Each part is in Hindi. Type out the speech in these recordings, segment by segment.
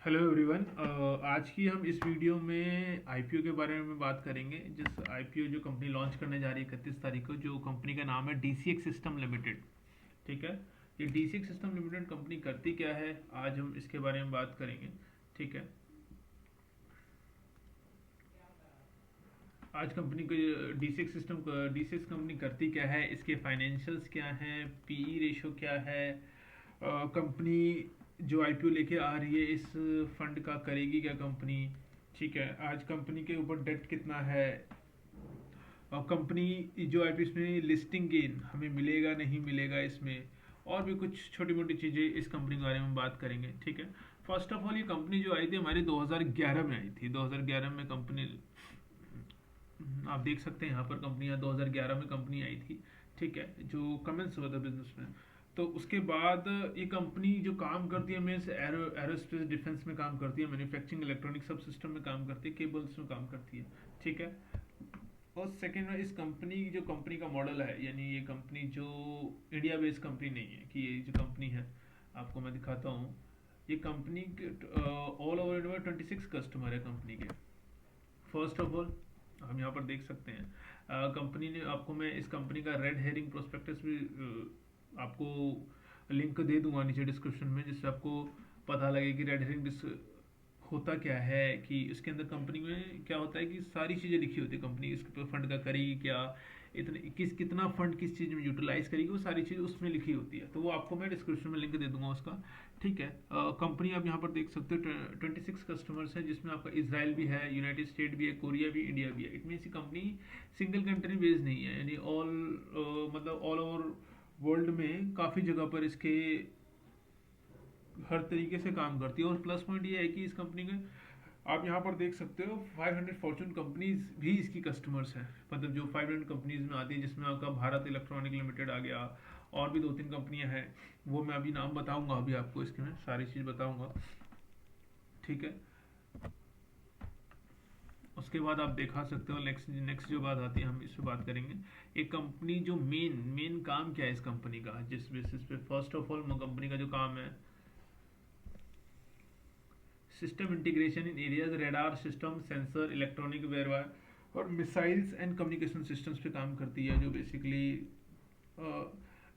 Hello everyone. आज की हम इस वीडियो में आईपीओ के बारे में बात करेंगे। जिस आईपीओ जो कंपनी लॉन्च करने जा रही है 31 तारीख को, जो कंपनी का नाम है डीसीएक्स सिस्टम लिमिटेड। ठीक है। ये डीसीएक्स सिस्टम लिमिटेड कंपनी करती क्या है, आज हम इसके बारे में बात करेंगे। ठीक है। आज कंपनी को डीसीएक्स कंपनी करती क्या है, इसके फाइनेंशियल्स क्या हैं, पीई रेशो क्या है, कंपनी जो आईपीओ लेके आ रही है इस फंड का करेगी क्या कंपनी। ठीक है। आज कंपनी के ऊपर डेट कितना है, और कंपनी जो आईपीओ में लिस्टिंग गेन हमें मिलेगा नहीं मिलेगा इसमें, और भी कुछ छोटी मोटी चीज़ें इस कंपनी के बारे में बात करेंगे। ठीक है। फर्स्ट ऑफ ऑल, ये कंपनी जो आई थी हमारी 2011 में आई थी। 2011 में कंपनी, आप देख सकते हैं यहाँ पर कंपनियाँ 2011 में कंपनी आई थी। ठीक है। जो कमेंस हुआ था बिजनेस में। तो उसके बाद ये कंपनी जो काम करती है, मीन्स एरोस्पेस डिफेंस में काम करती है, मैन्युफैक्चरिंग इलेक्ट्रॉनिक सब सिस्टम में काम करती है, केबल्स में काम करती है। ठीक है। और सेकेंड में, इस कंपनी जो कंपनी का मॉडल है, यानी ये कंपनी जो इंडिया बेस्ड कंपनी नहीं है, कि ये जो कंपनी है आपको मैं दिखाता हूँ। ये कंपनी ऑल ओवर इंडिया में 26 कस्टमर है कंपनी के। फर्स्ट ऑफ ऑल, हम यहाँ पर देख सकते हैं कंपनी ने, आपको मैं इस कंपनी का रेड हेरिंग प्रोस्पेक्टस भी आपको लिंक दे दूंगा नीचे डिस्क्रिप्शन में, जिससे आपको पता लगे कि रेड हेरिंग होता क्या है, कि इसके अंदर कंपनी में क्या होता है कि सारी चीज़ें लिखी होती है। कंपनी इसके फंड का करेगी क्या, इतने कितना फंड किस चीज़ में यूटिलाइज करेगी, वो सारी चीज़ उसमें लिखी होती है। तो वो आपको मैं डिस्क्रिप्शन में लिंक दे दूंगा उसका। ठीक है। कंपनी आप यहाँ पर देख सकते हो 26 कस्टमर्स हैं, जिसमें आपका इसराइल भी है, यूनाइटेड स्टेट भी है, कोरिया भी, इंडिया भी है। It means company single country based नहीं है, यानी मतलब ऑल ओवर वर्ल्ड में काफ़ी जगह पर इसके हर तरीके से काम करती है। और प्लस पॉइंट ये है कि इस कंपनी के, आप यहाँ पर देख सकते हो 500 फॉर्चून कंपनीज भी इसकी कस्टमर्स हैं। मतलब जो 500 कंपनीज में आती है, जिसमें आपका भारत इलेक्ट्रॉनिक लिमिटेड आ गया, और भी दो तीन कंपनियां हैं, वो मैं अभी नाम बताऊंगा, अभी आपको इसके में सारी चीज़ बताऊंगा। ठीक है। उसके बाद आप दिखा सकते हो, नेक्स्ट नेक्स्ट जो बात आती है हम इस पे बात करेंगे। एक कंपनी जो मेन मेन काम क्या है इस कंपनी का, जिस बेसिस पे फर्स्ट ऑफ ऑल कंपनी का जो काम है, system integration in areas radar system, sensor, electronic वेयरवायर और मिसाइल्स एंड कम्युनिकेशन सिस्टम्स पे काम करती है, जो बेसिकली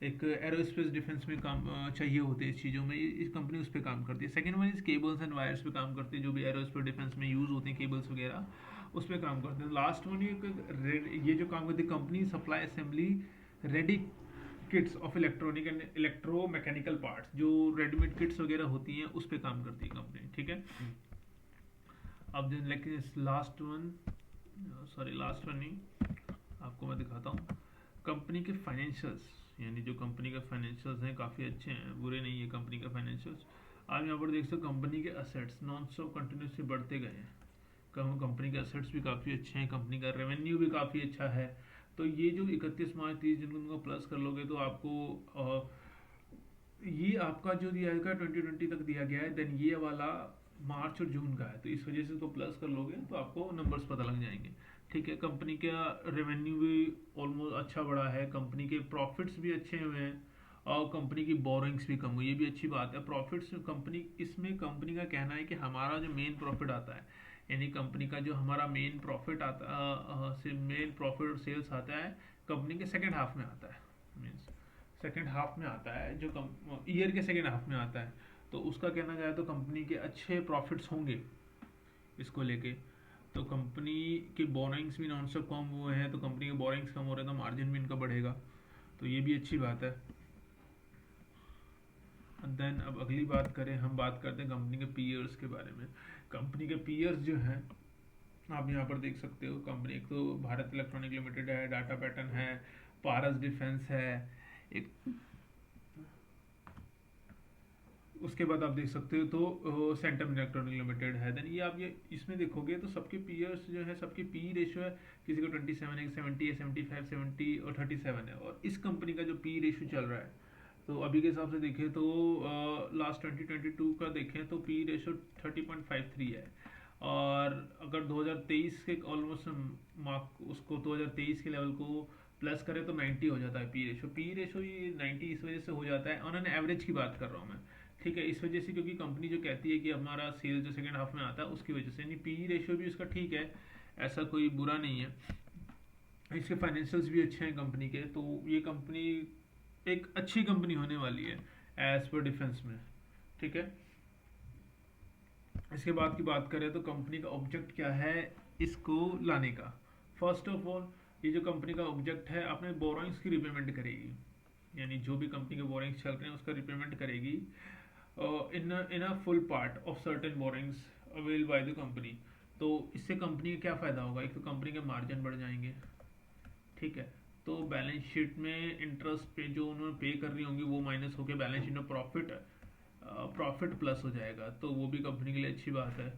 एक एरोस्पेस डिफेंस में काम चाहिए होते हैं इस चीज़ों में, इस कंपनी उस पर काम करती है। Second one is cables and wires पे काम करती है, जो भी एरोस्पेस डिफेंस में यूज़ होते हैं केबल्स वगैरह, उस पर काम करते हैं। लास्ट वन ये जो काम करती है company, supply assembly ready kits of electronic and electro mechanical parts, जो रेडीमेड किट्स वगैरह होती हैं उस पर काम करती है कंपनी। ठीक है। अब लेकिन last one, sorry last one नहीं, आपको मैं दिखाता हूँ कंपनी के फाइनेंशियल्स। यानी जो कंपनी के फाइनेंशियल्स हैं काफ़ी अच्छे हैं, बुरे नहीं है कंपनी के फाइनेंशियल्स। आप यहाँ पर देख सकते हो कंपनी के असेट्स नॉन स्टॉप कंटिन्यूसली बढ़ते गए हैं। कंपनी के असेट्स भी काफ़ी अच्छे हैं, कंपनी का रेवेन्यू भी काफ़ी अच्छा है। तो ये जो 31 मार्च 30 जून को प्लस कर लोगे तो आपको ये आपका जो दिया गया 2020 तक दिया गया है, देन ये वाला मार्च और जून का है, तो इस वजह से इसको प्लस कर लोगे तो आपको नंबर्स पता लग जाएंगे। ठीक है। कंपनी का रेवेन्यू भी ऑलमोस्ट अच्छा बढ़ा है, कंपनी के प्रॉफिट्स भी अच्छे हुए हैं, और कंपनी की बोरिंग्स भी कम हुई, ये भी अच्छी बात है। प्रॉफिट्स कंपनी, इसमें कंपनी का कहना है कि हमारा जो मेन प्रॉफिट आता है, यानी कंपनी का जो हमारा मेन प्रॉफिट आता से मेन प्रॉफिट और सेल्स आता है, कंपनी के सेकेंड हाफ में आता है। मीन्स सेकेंड हाफ में आता है, जो ईयर के सेकेंड हाफ में आता है। तो उसका कहना जाए तो कंपनी के अच्छे प्रॉफिट्स होंगे इसको लेके। तो कंपनी की बोरिंग्स भी नॉन स्टॉप कम हुए हैं, तो कंपनी के बोरिंग्स कम हो रहे हैं तो मार्जिन भी इनका बढ़ेगा, तो ये भी अच्छी बात है। देन अब अगली बात करें, हम बात करते हैं कंपनी के पीयर्स के बारे में। कंपनी के पीयर्स जो हैं आप यहाँ पर देख सकते हो, कंपनी एक तो भारत इलेक्ट्रॉनिक लिमिटेड है, डाटा पैटर्न है, पारस डिफेंस है, एक उसके बाद आप देख सकते हो तो सेंटम इलेक्ट्रॉनिक लिमिटेड है। देन ये आप ये इसमें देखोगे तो सबके पीयर्स जो है, सबकी पी रेशियो है, किसी को 27 है, 70 है, 75, 70 और 37 है। और इस कंपनी का जो पी रेशियो चल रहा है, तो अभी के हिसाब से देखें तो लास्ट 2022 का देखें तो पी रेशियो 30.53 है। और अगर 2023 के ऑलमोस्ट मार्क उसको 2023 के लेवल को प्लस करें तो 90 हो जाता है पी रेशियो। पी रेशियो ये 90 इस वजह से हो जाता है, ऑन एन एवरेज की बात कर रहा हूँ मैं, ठीक है, इस वजह से, क्योंकि कंपनी जो कहती है कि हमारा सेल जो सेकंड हाफ में आता है उसकी वजह से, नहीं पीई रेशियो भी उसका ठीक है, ऐसा कोई बुरा नहीं है, इसके फाइनेंशियल्स भी अच्छे हैं कंपनी के, तो ये कंपनी एक अच्छी कंपनी होने वाली है एज पर डिफेंस में। ठीक है, इसके बाद की बात करें तो कंपनी का ऑब्जेक्ट क्या है इसको लाने का। फर्स्ट ऑफ ऑल, ये जो कंपनी का ऑब्जेक्ट है, अपने बोरोइंग्स की रिपेमेंट करेगी, यानी जो भी कंपनी के बोरोइंग्स चल रहे हैं उसका रिपेमेंट करेगी in a full part of certain borrowings avail by the company. तो इससे कंपनी का क्या फ़ायदा होगा, एक तो कंपनी के मार्जिन बढ़ जाएंगे, ठीक है, तो बैलेंस शीट में इंटरेस्ट पे जो उन्होंने पे कर रही होंगी वो माइनस होकर बैलेंस शीट में प्रॉफिट प्लस हो जाएगा, तो वो भी कंपनी के लिए अच्छी बात है।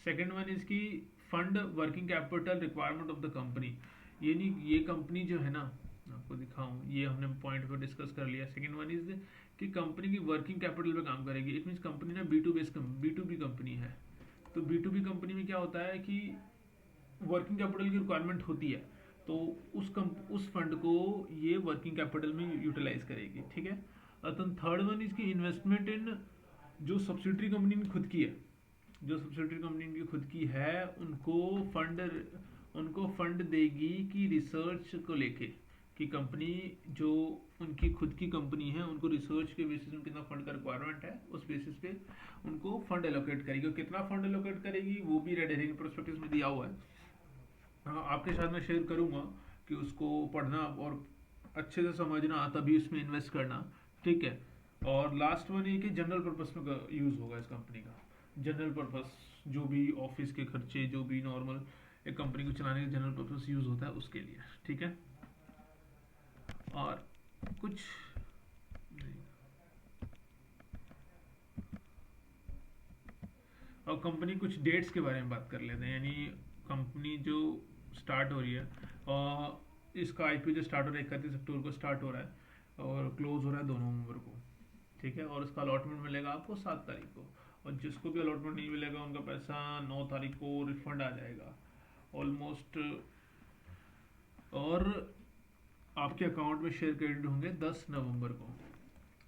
सेकंड वन इसकी fund working capital requirement of the company, ये नहीं, ये कंपनी जो है ना, आपको दिखाऊं, ये हमने पॉइंट पे डिस्कस कर लिया। सेकंड वन इज कि कंपनी की वर्किंग कैपिटल पे काम करेगी। इट मीन्स कंपनी ना बी टू बी कंपनी है, तो बी टू बी कंपनी में क्या होता है कि वर्किंग कैपिटल की रिक्वायरमेंट होती है, तो उस फंड को ये वर्किंग कैपिटल में यूटिलाइज करेगी। ठीक है, तो थर्ड वन इसकी इन्वेस्टमेंट इन जो सब्सिडरी कंपनी खुद की है, जो सब्सिडरी कंपनी की खुद की है, उनको फंड देगी कि रिसर्च को लेके, कि कंपनी जो उनकी खुद की कंपनी है उनको रिसर्च के बेसिस में कितना फंड का रिक्वायरमेंट है उस बेसिस पे उनको फंड एलोकेट करेगी, और कितना फंड एलोकेट करेगी वो भी रेड हेरिंग प्रोस्पेक्टस में दिया हुआ है। हाँ, आपके साथ मैं शेयर करूंगा कि उसको पढ़ना और अच्छे से समझना, तभी उसमें इन्वेस्ट करना। ठीक है, और लास्ट वन ये कि जनरल पर्पस में यूज़ होगा इस कंपनी का, जनरल पर्पस, जो भी ऑफिस के खर्चे, जो भी नॉर्मल एक कंपनी को चलाने का जनरल पर्पस यूज़ होता है उसके लिए। ठीक है, और कुछ और कंपनी कुछ डेट्स के बारे में बात कर लेते हैं, यानी कंपनी जो स्टार्ट हो रही है, और इसका आईपीओ जो स्टार्ट हो रहा है 31 अक्टूबर को स्टार्ट हो रहा है और क्लोज हो रहा है 2 नवंबर को। ठीक है, और इसका अलॉटमेंट मिलेगा आपको 7 तारीख को, और जिसको भी अलॉटमेंट नहीं मिलेगा उनका पैसा 9 तारीख को रिफंड आ जाएगा ऑलमोस्ट, और आपके अकाउंट में शेयर क्रेडिट होंगे 10 नवंबर को,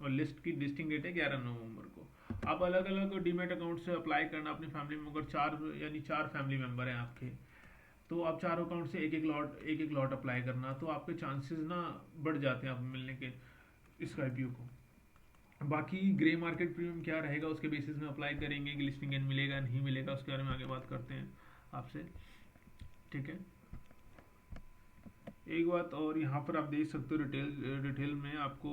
और लिस्टिंग डेट है 11 नवंबर को। आप अलग अलग डीमेट अकाउंट से अप्लाई करना अपनी फैमिली में, अगर 4 फैमिली मेंबर हैं आपके, तो आप चारों अकाउंट से एक एक लॉट अप्लाई करना, तो आपके चांसेस ना बढ़ जाते हैं आप मिलने के इस आईपीओ को। बाकी ग्रे मार्केट प्रीमियम क्या रहेगा उसके बेसिस में अप्लाई करेंगे कि लिस्टिंग एंड मिलेगा नहीं मिलेगा, उसके बारे में आगे बात करते हैं आपसे। ठीक है, एक बात और यहाँ पर आप देख सकते हो, रिटेल में आपको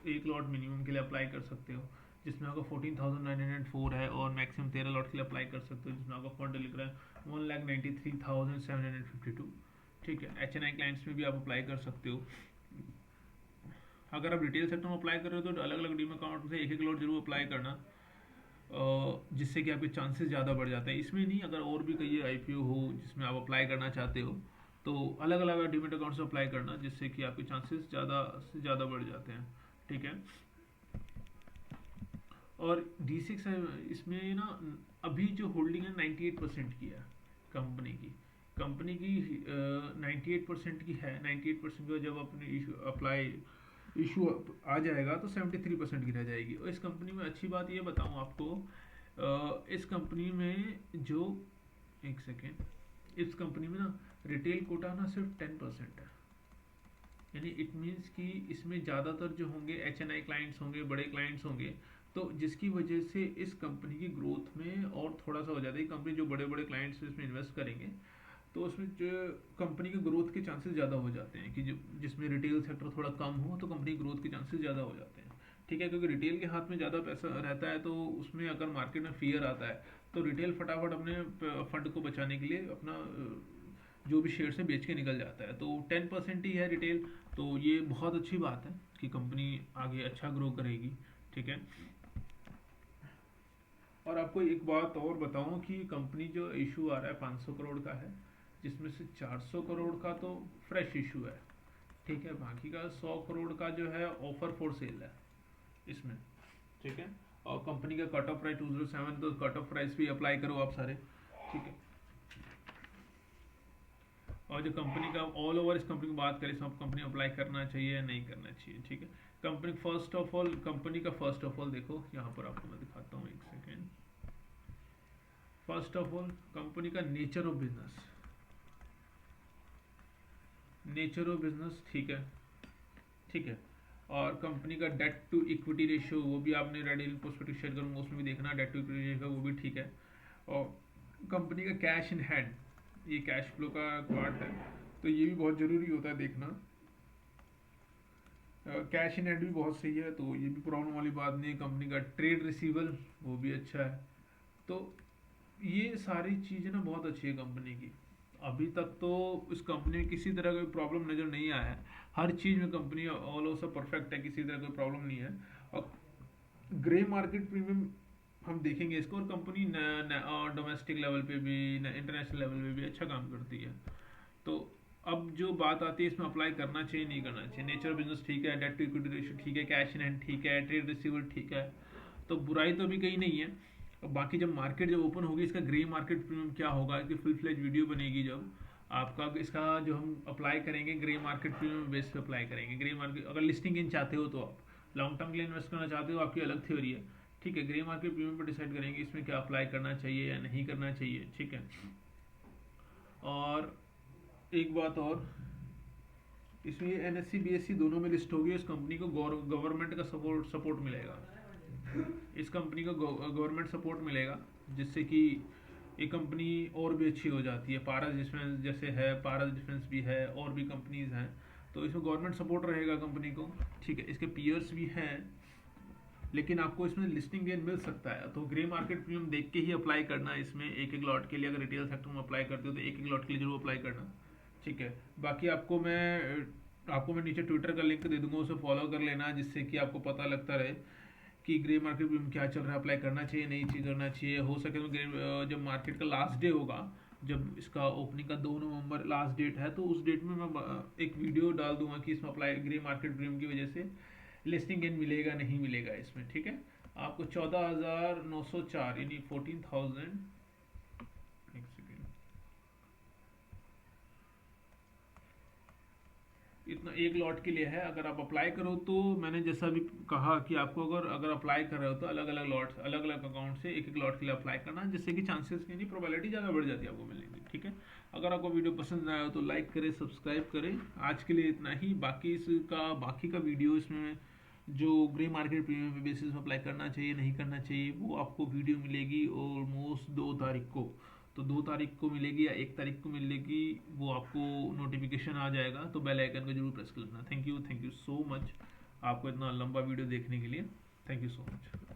एक लॉट मिनिमम के लिए अप्लाई कर सकते हो, जिसमें आपका 14,904 है, और मैक्सिमम 13 लॉट के लिए अप्लाई कर सकते हो, जिसमें आपका फंड लिख रहा है 1,93,752। ठीक है, एच एन आई क्लाइंट्स में भी आप अप्लाई कर सकते हो। अगर आप रिटेल सेक्टर में अप्लाई कर रहे हो तो अलग अलग डीम अकाउंट से एक एक लॉट जरूर अप्लाई करना, जिससे कि आपके चांसेस ज़्यादा बढ़ जाते हैं। इसमें नहीं, अगर और भी कई आईपीओ हो जिसमें आप अप्लाई करना चाहते हो तो अलग अलग डीमेट अकाउंट से अप्लाई करना, जिससे कि आपके चांसेस ज़्यादा से ज़्यादा बढ़ जाते हैं। ठीक है, और D6 इसमें ना अभी जो होल्डिंग है 98% की है कंपनी की 98% की है। 98% का जब अपने इशू आ जाएगा तो 73% की रह जाएगी। और इस कंपनी में अच्छी बात ये बताऊं आपको, इस कंपनी में जो एक सेकेंड, इस कंपनी में ना रिटेल कोटा ना सिर्फ 10% है, यानी इट मीन्स कि इसमें ज़्यादातर जो होंगे HNI क्लाइंट्स होंगे, बड़े क्लाइंट्स होंगे, तो जिसकी वजह से इस कंपनी की ग्रोथ में और थोड़ा सा हो जाता है। कंपनी जो बड़े बड़े क्लाइंट्स इसमें इन्वेस्ट करेंगे तो उसमें जो कंपनी के ग्रोथ के चांसेस ज़्यादा हो जाते हैं, कि जो जिसमें रिटेल सेक्टर थोड़ा कम हो तो कंपनी ग्रोथ के चांसेस ज़्यादा हो जाते हैं। ठीक है, क्योंकि रिटेल के हाथ में ज़्यादा पैसा रहता है, तो उसमें अगर मार्केट में फियर आता है तो रिटेल फटाफट अपने फंड को बचाने के लिए अपना जो भी शेयर से बेच के निकल जाता है। तो 10% ही है रिटेल, तो ये बहुत अच्छी बात है कि कंपनी आगे अच्छा ग्रो करेगी। ठीक है, और आपको एक बात और बताऊं कि कंपनी जो इशू आ रहा है 500 करोड़ का है, जिसमें से 400 करोड़ का तो फ्रेश इशू है। ठीक है, बाकी का 100 करोड़ का जो है ऑफर फॉर सेल है इसमें। ठीक है, और कंपनी का कट ऑफ प्राइस 207, तो कट ऑफ प्राइस भी अप्लाई करो आप सारे। ठीक है, और जो कंपनी का ऑल ओवर इस कंपनी की बात करें, सब कंपनी अप्लाई करना चाहिए या नहीं करना चाहिए। ठीक है, company first of all, company का फर्स्ट ऑफ ऑल देखो, यहाँ पर आपको मैं दिखाता हूँ, एक second. First of all company का nature of business, nature of business, ठीक है, ठीक है। और कंपनी का डेट टू इक्विटी रेशियो, वो भी आपने रेडी प्रोस्पेक्टस शेयर करूँगा उसमें भी देखना, डेट टू इक्विटी रेशियो वो भी ठीक है। और कंपनी का कैश इन हैंड, ये कैश फ्लो का पार्ट है, तो ये भी बहुत ज़रूरी होता है देखना। कैश इन हैंड भी बहुत सही है, तो ये भी प्रॉब्लम वाली बात नहीं है। कंपनी का ट्रेड रिसीवल वो भी अच्छा है। तो ये सारी चीज़ें ना बहुत अच्छी है कंपनी की। अभी तक तो इस कंपनी में किसी तरह का प्रॉब्लम नज़र नहीं आया है। हर चीज़ में कंपनी ऑल ओवर सब परफेक्ट है, किसी तरह कोई प्रॉब्लम नहीं है। और ग्रे मार्केट प्रीमियम हम देखेंगे इसको, और कंपनी डोमेस्टिक लेवल पे भी, इंटरनेशनल लेवल पे भी अच्छा काम करती है। तो अब जो बात आती है इसमें अप्लाई करना चाहिए नहीं करना चाहिए। नेचर बिजनेस ठीक है, डेट टू इक्विटी रेशियो ठीक है, कैश इन हैंड ठीक है, ट्रेड रिसीवेबल ठीक है, तो बुराई तो अभी कहीं नहीं है। और बाकी जब मार्केट जब ओपन होगी, इसका ग्रे मार्केट प्रीमियम क्या होगा, इसकी फुल फ्लेज वीडियो बनेगी जब आपका, इसका जो हम अप्लाई करेंगे ग्रे मार्केट प्रीमियम बेस पे अप्लाई करेंगे। ग्रे मार्केट अगर लिस्टिंग इन चाहते हो, तो आप लॉन्ग टर्म के लिए इन्वेस्ट करना चाहते हो, आपकी अलग थ्योरी है, ठीक है। ग्रे मार्केट प्रीमियम पर डिसाइड करेंगे इसमें क्या अप्लाई करना चाहिए या नहीं करना चाहिए, ठीक है। और एक बात और, इसमें NSE BSE दोनों में लिस्ट होगी, इस कंपनी को गवर्नमेंट का सपोर्ट मिलेगा, इस कंपनी को गवर्नमेंट सपोर्ट मिलेगा, जिससे कि ये कंपनी और भी अच्छी हो जाती है। पारस डिफेंस जैसे है, पारस डिफेंस भी है, और भी कंपनीज हैं, तो इसमें गवर्नमेंट सपोर्ट रहेगा कंपनी को, ठीक है। इसके पीयर्स भी हैं, लेकिन आपको इसमें लिस्टिंग गेन मिल सकता है। तो ग्रे मार्केट प्रीमियम देख के ही अप्लाई करना इसमें, एक एक लॉट के लिए। अगर रिटेल सेक्टर में अप्लाई करते हो तो एक एक लॉट के लिए जरूर अप्लाई करना, ठीक है। बाकी आपको मैं नीचे ट्विटर का लिंक दे दूंगा, उसे फॉलो कर लेना, जिससे कि आपको पता लगता रहे कि ग्रे मार्केट में क्या चल रहा है, अप्लाई करना चाहिए नहीं चाहिए, करना चाहिए। हो सके तो जब मार्केट का लास्ट डे होगा, जब इसका ओपनिंग का 2 नवंबर लास्ट डेट है, तो उस डेट में मैं एक वीडियो डाल दूंगा कि इसमें अप्लाई ग्रे मार्केट प्रीमियम की वजह से लिस्टिंग गेन मिलेगा नहीं मिलेगा इसमें, ठीक है। आपको 14,904 यानी 14,000, इतना एक लॉट के लिए है। अगर आप अप्लाई करो तो मैंने जैसा भी कहा कि आपको अगर अप्लाई कर रहे हो तो अलग अलग लॉट्स, अलग अलग अकाउंट से एक एक लॉट के लिए अप्लाई करना, जिससे कि चांसेस यानी प्रोबेबिलिटी ज़्यादा बढ़ जाती है आपको मिलने की, ठीक है। अगर आपको वीडियो पसंद आया हो तो लाइक करें, सब्सक्राइब करें। आज के लिए इतना ही। बाकी का वीडियो, इसमें जो ग्रे मार्केट प्रीमियम बेसिस में अप्लाई करना चाहिए नहीं करना चाहिए, वो आपको वीडियो मिलेगी ऑलमोस्ट 2 तारीख को। तो 2 तारीख को मिलेगी या 1 तारीख को मिलेगी, वो आपको नोटिफिकेशन आ जाएगा, तो बेल आइकन को जरूर प्रेस कर लेना। थैंक यू सो मच आपको इतना लंबा वीडियो देखने के लिए। Thank you so much.